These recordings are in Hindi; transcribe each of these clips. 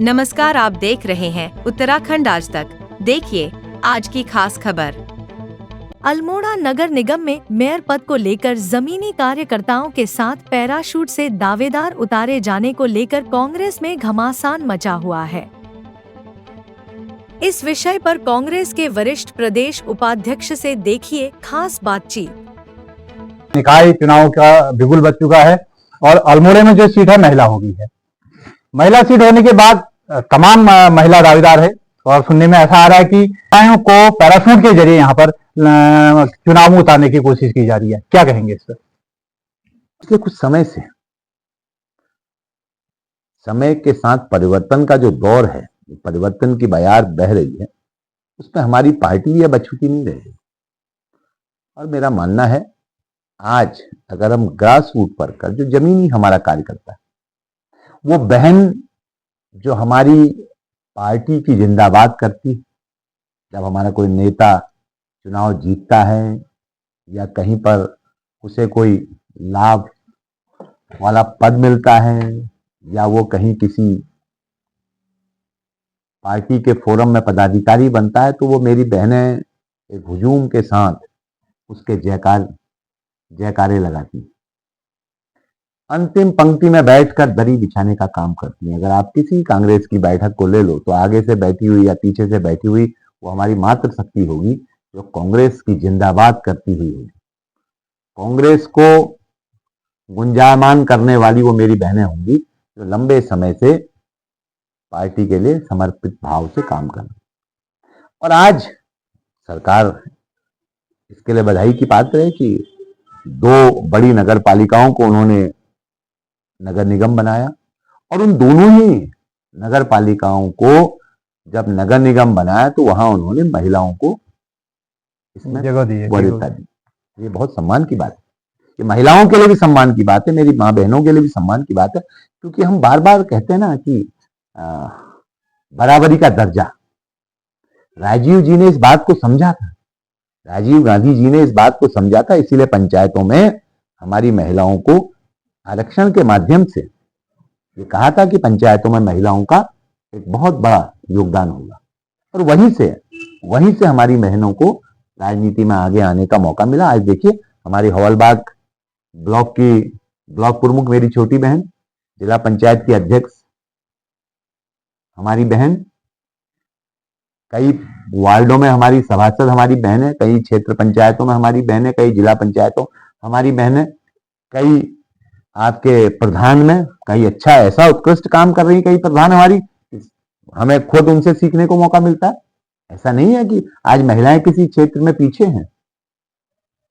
नमस्कार, आप देख रहे हैं उत्तराखंड आज तक। देखिए आज की खास खबर। अल्मोड़ा नगर निगम में मेयर पद को लेकर जमीनी कार्यकर्ताओं के साथ पैराशूट से दावेदार उतारे जाने को लेकर कांग्रेस में घमासान मचा हुआ है। इस विषय पर कांग्रेस के वरिष्ठ प्रदेश उपाध्यक्ष से देखिए खास बातचीत। निकाय चुनाव का बिगुल बज चुका है और अल्मोड़े में जो सीट है महिला हो गई है। महिला सीट होने के बाद तमाम महिला दावेदार है और सुनने में ऐसा आ रहा है कि महिलाओं को पैराशूट के जरिए यहाँ पर चुनाव में उतारने की कोशिश की जा रही है। क्या कहेंगे इस पर? पिछले कुछ समय के साथ परिवर्तन का जो दौर है, परिवर्तन की बयार बह रही है, उसमें हमारी पार्टी अब अछूती नहीं रही। और मेरा मानना है आज अगर हम ग्रास रूट पर कर जो जमीनी हमारा कार्यकर्ता है, वो बहन जो हमारी पार्टी की जिंदाबाद करती है, जब हमारा कोई नेता चुनाव जीतता है या कहीं पर उसे कोई लाभ वाला पद मिलता है या वो कहीं किसी पार्टी के फोरम में पदाधिकारी बनता है, तो वो मेरी बहनें एक हुजूम के साथ उसके जयकारे लगाती हैं। अंतिम पंक्ति में बैठकर दरी बिछाने का काम करती हैं। अगर आप किसी कांग्रेस की बैठक को ले लो तो आगे से बैठी हुई या पीछे से बैठी हुई वो हमारी मात्र शक्ति होगी जो कांग्रेस की जिंदाबाद करती हुई होगी। कांग्रेस को गुंजायमान करने वाली वो मेरी बहनें होंगी जो लंबे समय से पार्टी के लिए समर्पित भाव से काम कर रही। और आज सरकार इसके लिए बधाई की पात्र है कि 2 बड़ी नगर पालिकाओं को उन्होंने नगर निगम बनाया और उन दोनों ही नगर पालिकाओं को जब नगर निगम बनाया तो वहां उन्होंने महिलाओं को इसमें जगह दी। ये बहुत सम्मान की बात है। ये महिलाओं के लिए भी सम्मान की बात है, मेरी माँ बहनों के लिए भी सम्मान की बात है, क्योंकि हम बार बार कहते हैं ना कि बराबरी का दर्जा। राजीव जी ने इस बात को समझा था, राजीव गांधी जी ने इस बात को समझा था, इसीलिए पंचायतों में हमारी महिलाओं को आरक्षण के माध्यम से ये कहा था कि पंचायतों में महिलाओं का एक बहुत बड़ा योगदान होगा। और वहीं से हमारी बहनों को राजनीति में आगे आने का मौका मिला। आज देखिए हमारी हवलबाग ब्लॉक प्रमुख मेरी छोटी बहन, जिला पंचायत की अध्यक्ष हमारी बहन, कई वार्डों में हमारी सभासद हमारी बहन है, कई क्षेत्र पंचायतों में हमारी बहन है, कई जिला पंचायतों हमारी बहन है, कई आपके प्रधान में कई अच्छा ऐसा उत्कृष्ट काम कर रही, कई प्रधान हमारी, हमें खुद उनसे सीखने को मौका मिलता है। ऐसा नहीं है कि आज महिलाएं किसी क्षेत्र में पीछे हैं।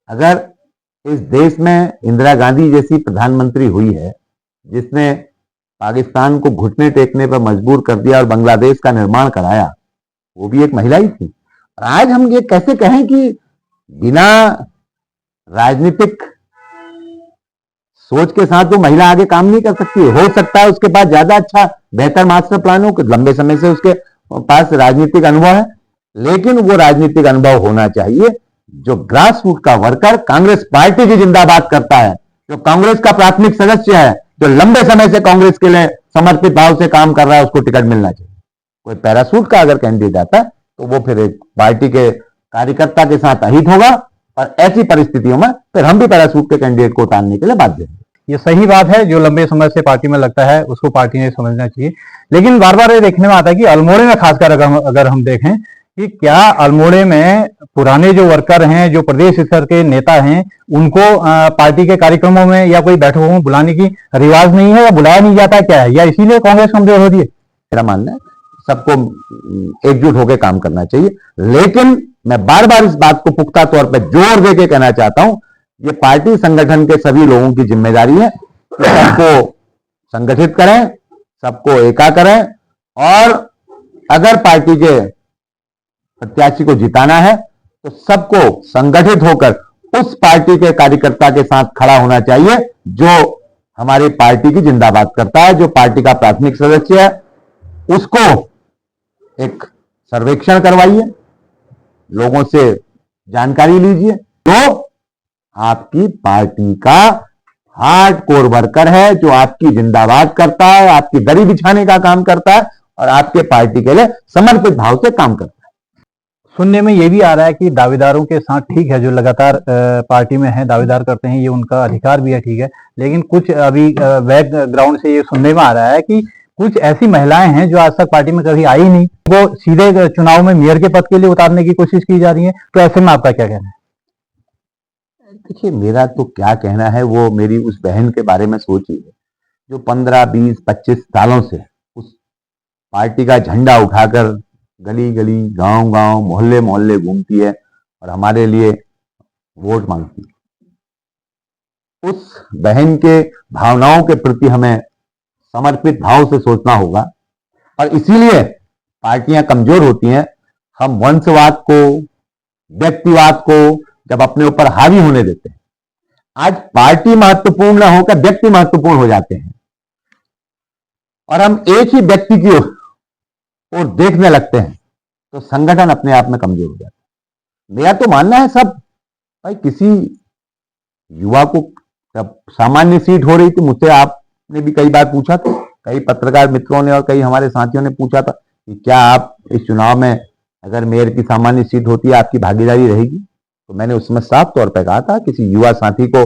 अगर इस देश में इंदिरा गांधी जैसी प्रधानमंत्री हुई है जिसने पाकिस्तान को घुटने टेकने पर मजबूर कर दिया और बांग्लादेश का निर्माण कराया, वो भी एक महिला ही थी। और आज हम ये कैसे कहें कि बिना राजनीतिक सोच के साथ वो महिला आगे काम नहीं कर सकती। हो सकता है उसके पास ज्यादा अच्छा बेहतर मास्टर प्लान हो, लंबे समय से उसके पास राजनीतिक अनुभव है, लेकिन वो राजनीतिक अनुभव होना चाहिए जो ग्रास रूट का वर्कर कांग्रेस पार्टी की जिंदाबाद करता है, जो कांग्रेस का प्राथमिक सदस्य है, जो लंबे समय से कांग्रेस के लिए समर्पित भाव से काम कर रहा है, उसको टिकट मिलना चाहिए। कोई पैराशूट का अगर कैंडिडेट आता है तो वो फिर एक पार्टी के कार्यकर्ता के साथ अहित होगा और ऐसी परिस्थितियों में फिर हम भी पैराशूट के कैंडिडेट को उतारने के लिए बाध्य हैं। ये सही बात है, जो लंबे समय से पार्टी में लगता है उसको पार्टी ने समझना चाहिए। लेकिन बार बार ये देखने में आता है कि अल्मोड़े में खासकर अगर हम देखें कि क्या अल्मोड़े में पुराने जो वर्कर हैं, जो प्रदेश स्तर के नेता हैं, उनको पार्टी के कार्यक्रमों में या कोई बैठकों में बुलाने की रिवाज नहीं है या बुलाया नहीं जाता, क्या है, या इसीलिए कांग्रेस कमजोर हो रही है? मेरा मानना है सबको एकजुट होकर काम करना चाहिए। लेकिन मैं बार बार इस बात को पुख्ता तौर पर जोर देके कहना चाहता हूं, ये पार्टी संगठन के सभी लोगों की जिम्मेदारी है कि सबको संगठित करें, सबको एका करें, और अगर पार्टी के प्रत्याशी को जिताना है तो सबको संगठित होकर उस पार्टी के कार्यकर्ता के साथ खड़ा होना चाहिए जो हमारी पार्टी की जिंदाबाद करता है, जो पार्टी का प्राथमिक सदस्य है। उसको एक सर्वेक्षण करवाइए, लोगों से जानकारी लीजिए, तो आपकी पार्टी का हार्ड कोर वर्कर है, जो आपकी जिंदाबाद करता है, आपकी दरी बिछाने का काम करता है, और आपके पार्टी के लिए समर्पित भाव से काम करता है। सुनने में ये भी आ रहा है कि दावेदारों के साथ ठीक है, जो लगातार पार्टी में है दावेदार करते हैं, ये उनका अधिकार भी है, ठीक है, लेकिन कुछ अभी बैकग्राउंड से ये सुनने में आ रहा है कि कुछ ऐसी महिलाएं हैं जो आज तक पार्टी में कभी आई नहीं, वो सीधे चुनाव में मेयर के पद के लिए उतारने की कोशिश की जा रही है। तो ऐसे में आपका क्या कहना है? देखिए, मेरा तो क्या कहना है, वो मेरी उस बहन के बारे में सोचिए जो 15, 20, 25 सालों से उस पार्टी का झंडा उठाकर गली गली, गांव गांव, मोहल्ले मोहल्ले घूमती है और हमारे लिए वोट मांगती है। उस बहन के भावनाओं के प्रति हमें समर्पित भाव से सोचना होगा और इसीलिए पार्टियां कमजोर होती हैं। हम वंशवाद को, व्यक्तिवाद को जब अपने ऊपर हावी होने देते हैं, आज पार्टी महत्वपूर्ण न होकर व्यक्ति महत्वपूर्ण हो जाते हैं और हम एक ही व्यक्ति की और देखने लगते हैं, तो संगठन अपने आप में कमजोर हो जाता है। मेरा तो मानना है सब भाई, किसी युवा को जब सामान्य सीट हो रही थी, मुझसे आपने भी कई बार पूछा था, कई पत्रकार मित्रों ने और कई हमारे साथियों ने पूछा था कि क्या आप इस चुनाव में अगर मेयर की सामान्य सीट होती है आपकी भागीदारी रहेगी? तो मैंने उसमें साफ तौर पर कहा था किसी युवा साथी को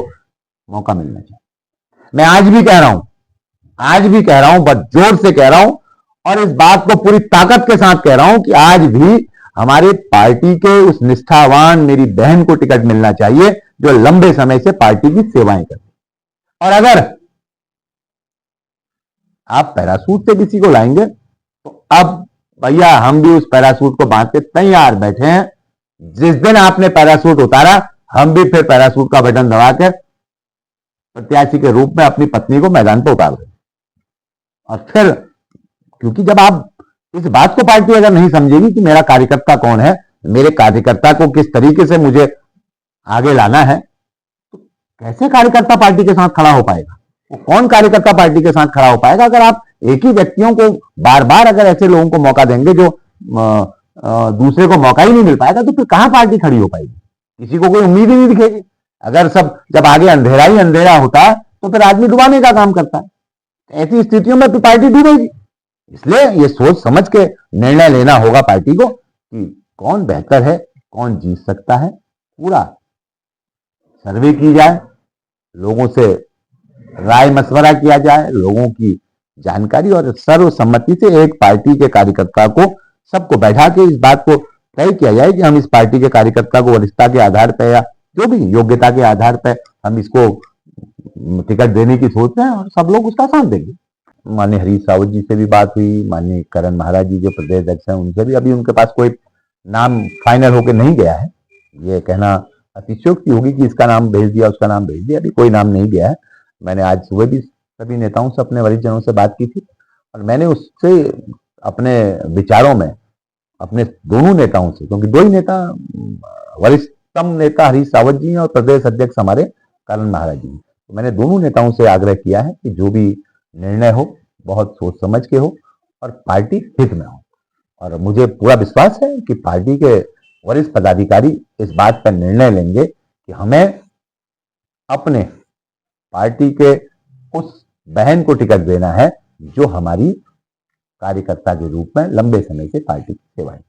मौका मिलना चाहिए। मैं आज भी कह रहा हूं, बहुत जोर से कह रहा हूं और इस बात को पूरी ताकत के साथ कह रहा हूं कि आज भी हमारे पार्टी के उस निष्ठावान मेरी बहन को टिकट मिलना चाहिए जो लंबे समय से पार्टी की सेवाएं करती। और अगर आप पैरासूट से किसी को लाएंगे तो अब भैया हम भी उस पैरासूट को बांध के तैयार बैठे हैं। जिस दिन आपने पैरासूट उतारा, हम भी फिर पैरासूट का बटन दबाकर प्रत्याशी के रूप में अपनी पत्नी को मैदान पर उतार दें। और फिर क्योंकि जब आप इस बात को पार्टी अगर नहीं समझेगी कि मेरा कार्यकर्ता कौन है, मेरे कार्यकर्ता को किस तरीके से मुझे आगे लाना है, तो कैसे कार्यकर्ता पार्टी के साथ खड़ा हो पाएगा? वो कौन कार्यकर्ता पार्टी के साथ खड़ा हो पाएगा अगर आप एक ही व्यक्तियों को बार बार अगर ऐसे लोगों को मौका देंगे जो दूसरे को मौका ही नहीं मिल पाएगा, तो फिर कहां पार्टी खड़ी हो पाएगी? किसी को कोई उम्मीद ही नहीं दिखेगी। अगर सब जब आगे अंधेरा ही अंधेरा होता है तो फिर आदमी डुबाने का काम करता है। ऐसी स्थितियों में फिर पार्टी डूबेगी। इसलिए ये सोच समझ के निर्णय लेना होगा पार्टी को कि कौन बेहतर है, कौन जीत सकता है। पूरा सर्वे की जाए, लोगों से राय मशवरा किया जाए, लोगों की जानकारी और सर्वसम्मति से एक पार्टी के कार्यकर्ता को सबको बैठा के इस बात को तय किया जाए कि हम इस पार्टी के कार्यकर्ता को वरिष्ठता के आधार पर या जो भी योग्यता के आधार पर हम इसको टिकट देने की सोच रहे हैं और सब लोग उसका साथ देंगे। माननीय हरीश रावत जी से भी बात हुई, माननीय करण महाराज जी जो प्रदेश अध्यक्ष हैं उनसे भी, अभी उनके पास कोई नाम फाइनल होकर नहीं गया है। ये कहना अतिशयोक्ति होगी कि इसका नाम भेज दिया, उसका नाम भेज दिया, अभी कोई नाम नहीं गया है। मैंने आज सुबह भी सभी नेताओं से, अपने वरिष्ठ जनों से बात की थी और मैंने उससे अपने विचारों में अपने दोनों नेताओं से, क्योंकि दो ही नेता, वरिष्ठतम नेता हरीश रावत जी और प्रदेश अध्यक्ष हमारे करण महाराज जी, तो मैंने दोनों नेताओं से आग्रह किया है कि जो भी निर्णय हो बहुत सोच समझ के हो और पार्टी हित में हो। और मुझे पूरा विश्वास है कि पार्टी के वरिष्ठ पदाधिकारी इस बात पर निर्णय लेंगे कि हमें अपने पार्टी के उस बहन को टिकट देना है जो हमारी कार्यकर्ता के रूप में लंबे समय से पार्टी की सेवाएं।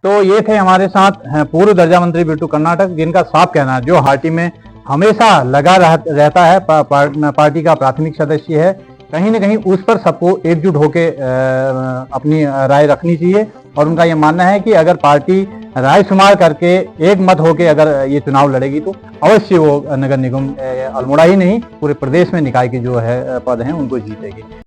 तो ये थे हमारे साथ पूर्व दर्जा मंत्री बिट्टू कर्नाटक, जिनका साफ कहना है जो पार्टी में हमेशा लगा रहता है, पार्टी का प्राथमिक सदस्य है, कहीं ना कहीं उस पर सबको एकजुट होकर अपनी राय रखनी चाहिए। और उनका यह मानना है कि अगर पार्टी राय शुमार करके एक मत होकर अगर ये चुनाव लड़ेगी तो अवश्य वो नगर निगम अल्मोड़ा ही नहीं पूरे प्रदेश में निकाय के जो है पद हैं उनको जीतेगी।